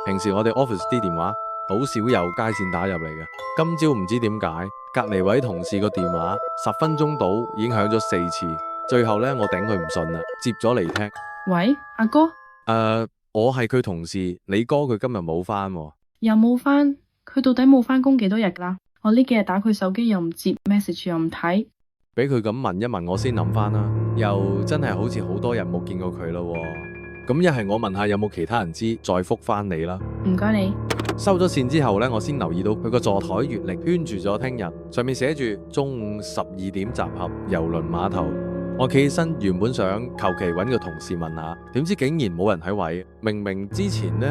平時我哋 office 啲電話好少有街線打入嚟嘅，今朝唔知點解隔離位同事個電話10分鐘到已經響咗4次，最後呢，我頂佢唔順啦，接咗嚟聽。喂，阿哥，我係佢同事，你哥佢今日冇返喎。又冇返，佢到底冇返工幾多日啦？我呢幾日打佢手機又唔接 message 又唔睇，俾佢咁問一問我先諗返啦，又真係好似好多人冇見過佢咯。咁一係我問下有冇其他人知，再覆返你啦。唔該你。收咗線之後呢，我先留意到佢個座台月曆圈住咗聽日，上面寫住中午12點集合郵輪碼頭。我企起身，原本想求其揾個同事問下，點知竟然冇人喺位。明明之前呢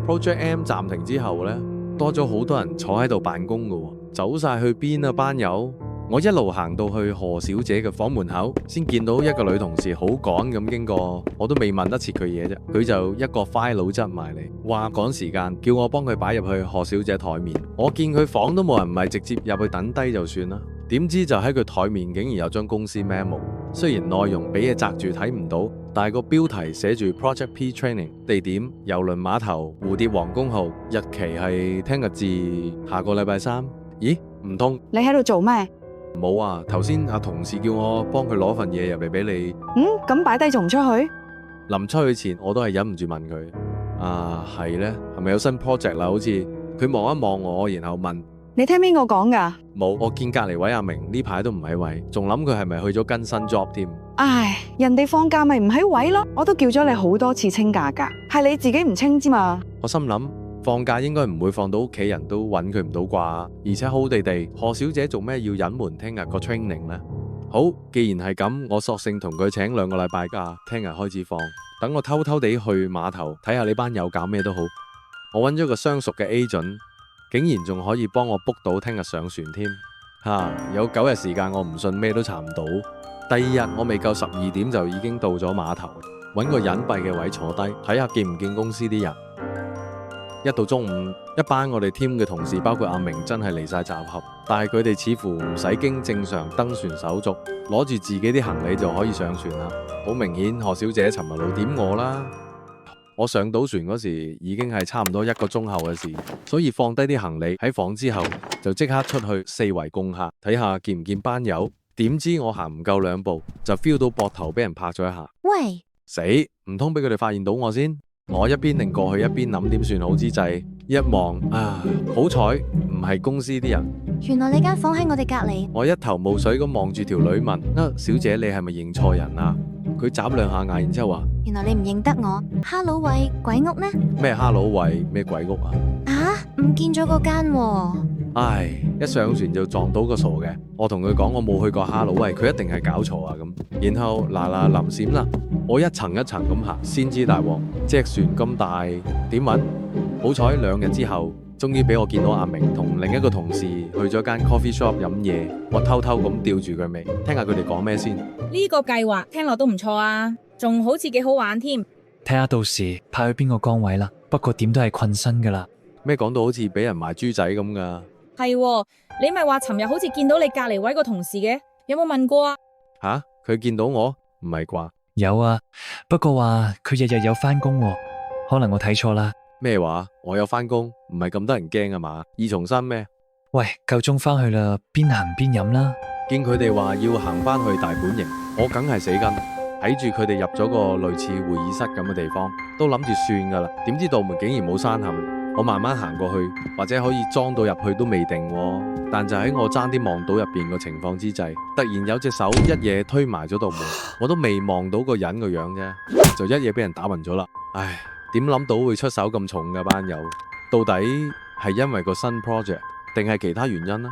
Project M 暫停之後呢，多咗好多人坐喺度辦公㗎，走晒去邊啊班友？我一路行到去何小姐嘅房門口，先見到一個女同事好趕咁經過，我都未問得切佢嘢啫，佢就一個 file 執埋嚟，話趕時間，叫我幫佢擺入去何小姐台面。我見佢房都冇人，唔係直接入去等低就算啦。點知就喺佢台面竟然有張公司 memo， 雖然內容俾嘢擲住睇唔到，但係個標題寫住 Project P Training， 地點郵輪碼頭蝴蝶皇宮號，日期係聽日至下個禮拜3。咦？唔通你喺度做咩？冇啊，頭先阿同事叫我幫佢攞份嘢入嚟俾你。咁擺低仲唔出去？臨出去前我都係忍唔住問佢，係呢？係咪有新 project 啦？好似佢望一望我，然後問你聽邊個講噶？冇，我見隔籬位阿明呢排都唔喺位，仲諗佢係咪去咗跟新 job 添？唉，人哋放假咪唔喺位咯，我都叫咗你好多次清假噶，係你自己唔清之嘛。我心諗放假應該唔會放到屋企人都揾佢唔到啩，而且好地地何小姐做咩要隱瞞聽日個 training 呢？好，既然係咁，我索性同佢請2個禮拜假，聽日開始放，等我偷偷地去碼頭睇下呢班友搞咩都好。我揾咗個相熟嘅 agent，竟然仲可以幫我 book 到聽日上船添。有9日時間，我唔信咩都查唔到。第2日我未夠12點就已經到咗碼頭，揾個隱蔽嘅位坐低，睇下見唔見公司啲人。一到中午，一班我哋 team 嘅同事，包括阿明，真係嚟晒集合，但係佢哋似乎唔使經正常登船手續，攞住自己啲行李就可以上船啦。好明顯，何小姐尋日露點我啦。我上到船嗰時已經係差唔多1個鐘後嘅事，所以放低啲行李喺房之後，就即刻出去四圍共客，睇下見唔見班友。點知我行唔夠2步，就 feel 到膊頭俾人拍咗一下。喂，死，唔通俾佢哋發現到我先？我一邊擰過去，一邊諗點算好之際，一望好彩唔係公司啲人。原來你間房喺我哋隔籬。我一頭霧水咁望住條女問：小姐你係咪認錯人啊？佢眨2下眼，然之後話：原來你唔認得我。哈佬喂，鬼屋呢？咩哈佬喂？咩鬼屋啊？唔見咗嗰間喎。唉，一上船就撞到個傻嘅。我同佢講我冇去過哈佬喂，佢一定係搞錯啊咁。然後嗱臨閃啦，我一層一層咁行，先知大鑊。隻船咁大，點揾？好彩2日之後，終於俾我見到阿明同另一個同事去咗間 coffee shop 飲嘢。我偷偷咁吊住佢尾，聽下佢哋講咩先。呢個計劃聽落都唔錯啊，仲好似幾好玩添。睇下到時派去邊個崗位啦。不過點都係困身噶啦。咩講到好似俾人賣豬仔咁噶？係喎，你咪話尋日好似見到你隔籬位個同事嘅，有冇問過啊？佢見到我？唔係啩？有啊，不過話佢日日有返工喎，可能我睇錯啦。咩話？我有返工，唔係咁得人驚啊嘛？二重身咩？喂，夠鐘返去啦，邊行邊飲啦。見佢哋話要行返去大本營，我梗係死跟，睇住佢哋入咗個類似會議室咁嘅地方，都諗住算噶啦。點知道門竟然冇閂冚。我慢慢行過去，或者可以裝到入去都未定喎。但就喺我爭啲望到入邊個情況之際，突然有隻手一嘢推埋咗道門，我都未望到個人個樣啫，就一嘢俾人打暈咗啦。唉，點諗到會出手咁重嘅班友？到底係因為個新 project，定係其他原因呢？